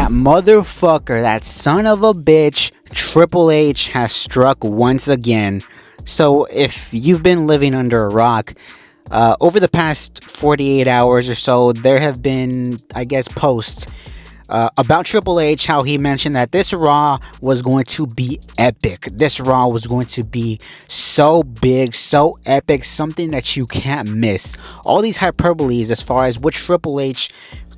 That motherfucker, that son of a bitch, Triple H has struck once again. So if you've been living under a rock, over the past 48 hours or so, there have been, I guess, posts about Triple H, how he mentioned that this Raw was going to be epic. This Raw was going to be so big, so epic, something that you can't miss. All these hyperboles as far as what Triple H,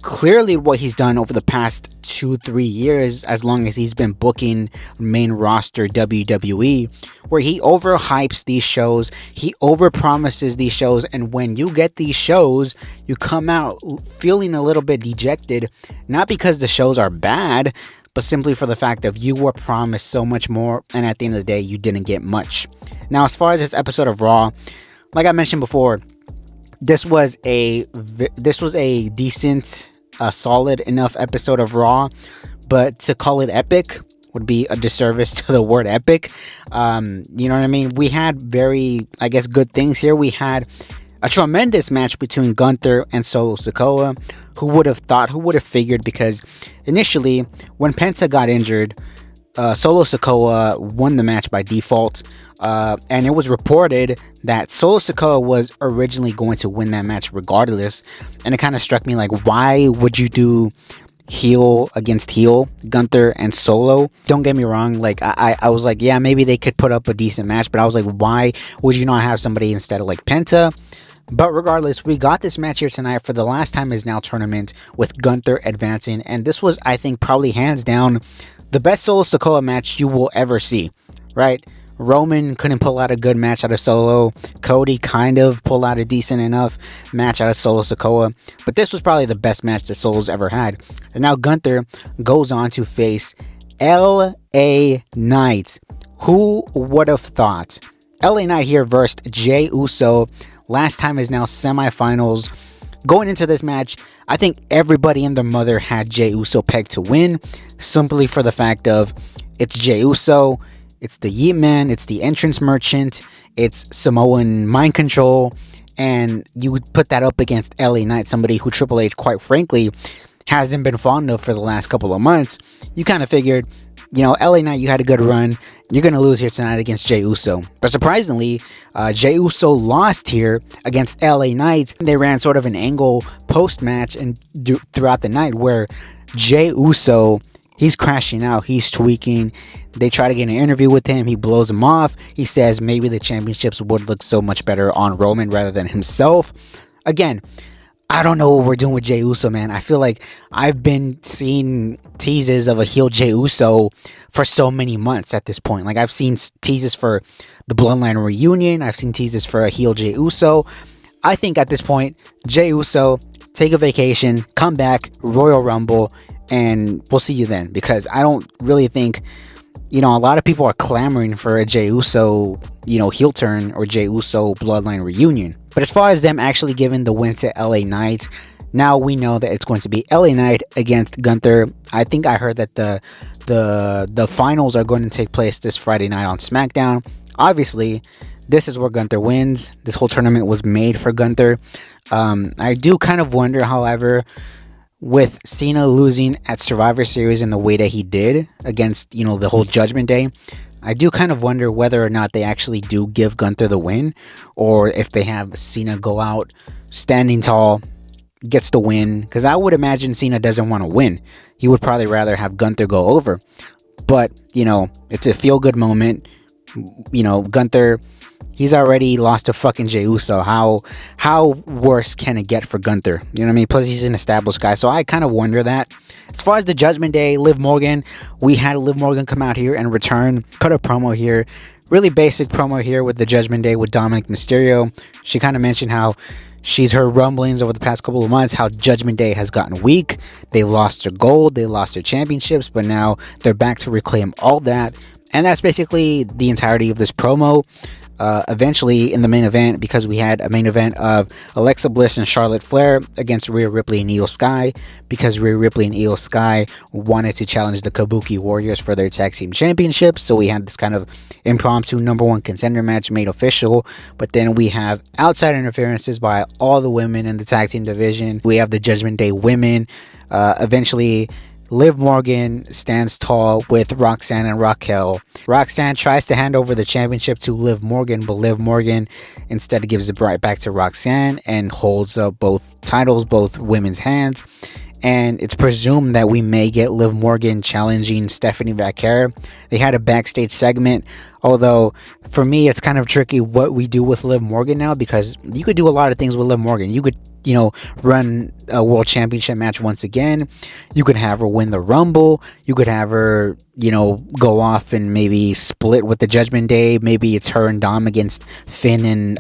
clearly what he's done over the past 2-3 years, as long as he's been booking main roster WWE, where he overhypes these shows, he overpromises these shows, and when you get these shows, you come out feeling a little bit dejected, not because the shows are bad, but simply for the fact of you were promised so much more, and at the end of the day, you didn't get much. Now, as far as this episode of Raw, like I mentioned before, this was a decent, solid enough episode of Raw, but to call it epic would be a disservice to the word epic. You know what I mean? We had very, I guess, good things here. We had a tremendous match between Gunther and Solo Sikoa. Who would have thought? Who would have figured? Because initially, when Penta got injured, Solo Sikoa won the match by default. And it was reported that Solo Sikoa was originally going to win that match regardless. And it kind of struck me like, why would you do heel against heel, Gunther and Solo? Don't get me wrong, like I was like, yeah, maybe they could put up a decent match, but I was like, why would you not have somebody instead of like Penta? But regardless, we got this match here tonight for the last time is now tournament with Gunther advancing, and this was, I think, probably hands down the best Solo Sikoa match you will ever see, right? Roman couldn't pull out a good match out of Solo. Cody kind of pulled out a decent enough match out of Solo Sikoa. But this was probably the best match that Solo's ever had. And now Gunther goes on to face LA Knight. Who would have thought? LA Knight here versed JEY USO. Last time is now semifinals. Going into this match, I think everybody and their mother had JEY USO pegged to win. Simply for the fact of, it's JEY USO. It's the Yeet Man, it's the entrance merchant, it's Samoan mind control, and you would put that up against LA Knight, somebody who Triple H, quite frankly, hasn't been fond of for the last couple of months. You kind of figured, you know, LA Knight, you had a good run, you're going to lose here tonight against JEY USO. But surprisingly, JEY USO lost here against LA Knight. They ran sort of an angle post-match and throughout the night where JEY USO, he's crashing out, he's tweaking. They try to get an interview with him. He blows him off. He says maybe the championships would look so much better on Roman rather than himself. Again, I don't know what we're doing with JEY USO, man. I feel like I've been seeing teases of a heel JEY USO for so many months at this point. Like, I've seen teases for the Bloodline reunion. I've seen teases for a heel JEY USO. I think at this point, JEY USO, take a vacation, come back, Royal Rumble, and we'll see you then. Because I don't really think, you know, a lot of people are clamoring for a JEY USO, you know, heel turn or JEY USO Bloodline reunion. But as far as them actually giving the win to LA Knight, now we know that it's going to be LA Knight against Gunther. I think I heard that the finals are going to take place this Friday night on SmackDown. Obviously, this is where Gunther wins. This whole tournament was made for Gunther. I do kind of wonder, however, with Cena losing at Survivor Series in the way that he did against, you know, the whole Judgment Day, I do kind of wonder whether or not they actually do give Gunther the win, or if they have Cena go out standing tall, gets the win, because I would imagine Cena doesn't want to win. He would probably rather have Gunther go over. But, you know, it's a feel-good moment. You know, Gunther, he's already lost to fucking JEY USO. How worse can it get for Gunther? You know what I mean? Plus, he's an established guy, so I kind of wonder that. As far as the Judgment Day, Liv Morgan, we had Liv Morgan come out here and return, cut a promo here. Really basic promo here with the Judgment Day with Dominic Mysterio. She kind of mentioned how she's heard rumblings over the past couple of months how Judgment Day has gotten weak. They lost their gold, they lost their championships, but now they're back to reclaim all that. And that's basically the entirety of this promo. Eventually in the main event, because we had a main event of Alexa Bliss and Charlotte Flair against Rhea Ripley and Io Sky, because Rhea Ripley and Io Sky wanted to challenge the Kabuki Warriors for their tag team championships. So we had this kind of impromptu number one contender match made official. But then we have outside interferences by all the women in the tag team division. We have the Judgment Day women eventually Liv Morgan stands tall with Roxanne and Raquel. Roxanne tries to hand over the championship to Liv Morgan, but Liv Morgan instead gives it right back to Roxanne and holds up both titles, both women's hands. And it's presumed that we may get Liv Morgan challenging Stephanie Vaquer. They had a backstage segment, although for me it's kind of tricky what we do with Liv Morgan now, because you could do a lot of things with Liv Morgan. You could, run a world championship match once again. You could have her win the Rumble. You could have her, go off and maybe split with the Judgment Day. Maybe it's her and Dom against Finn and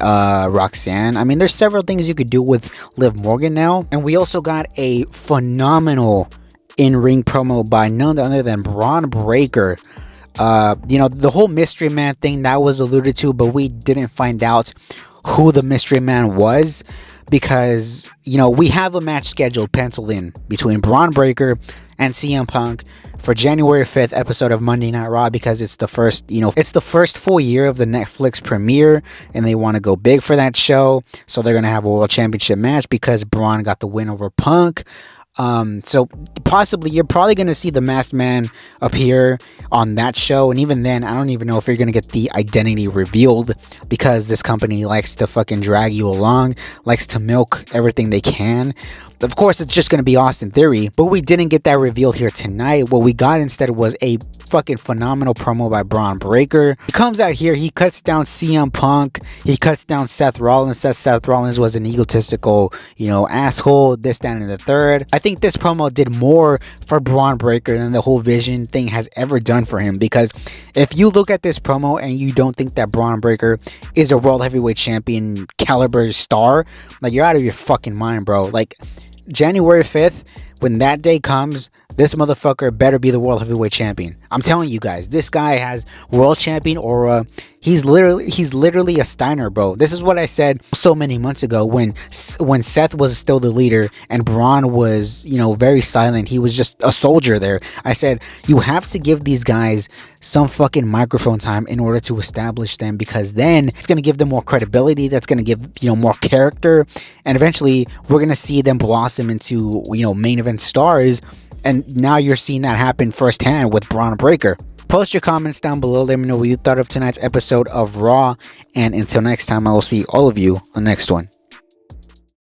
Roxanne. I mean, there's several things you could do with Liv Morgan now. And we also got a phenomenal in-ring promo by none other than Bron Breakker. The whole mystery man thing that was alluded to, but we didn't find out who the mystery man was, because we have a match scheduled, penciled in, between Bron Breakker and CM Punk for January 5th episode of Monday Night Raw, because it's the first it's the first full year of the Netflix premiere, and they want to go big for that show, so they're gonna have a world championship match because Bron got the win over Punk. So possibly you're probably going to see the Masked Man appear on that show, and even then I don't even know if you're going to get the identity revealed, because this company likes to fucking drag you along, likes to milk everything they can. Of course, it's just going to be Austin Theory, but we didn't get that revealed here tonight. What we got instead was a fucking phenomenal promo by Bron Breakker. He comes out here, he cuts down CM Punk, he cuts down Seth Rollins, says Seth Rollins was an egotistical, asshole, this, that, and the third. I think this promo did more for Bron Breakker than the whole Vision thing has ever done for him, because if you look at this promo and you don't think that Bron Breakker is a World Heavyweight Champion caliber star, like, you're out of your fucking mind, bro. Like, January 5th, when that day comes, this motherfucker better be the World Heavyweight Champion. I'm telling you guys, this guy has World Champion aura. He's literally a Steiner, bro. This is what I said so many months ago when Seth was still the leader and Braun was, very silent. He was just a soldier there. I said, you have to give these guys some fucking microphone time in order to establish them, because then it's going to give them more credibility. That's going to give, more character. And eventually we're going to see them blossom into, main event stars. And now you're seeing that happen firsthand with Bron Breakker. Post your comments down below. Let me know what you thought of tonight's episode of Raw. And until next time, I will see all of you on the next one.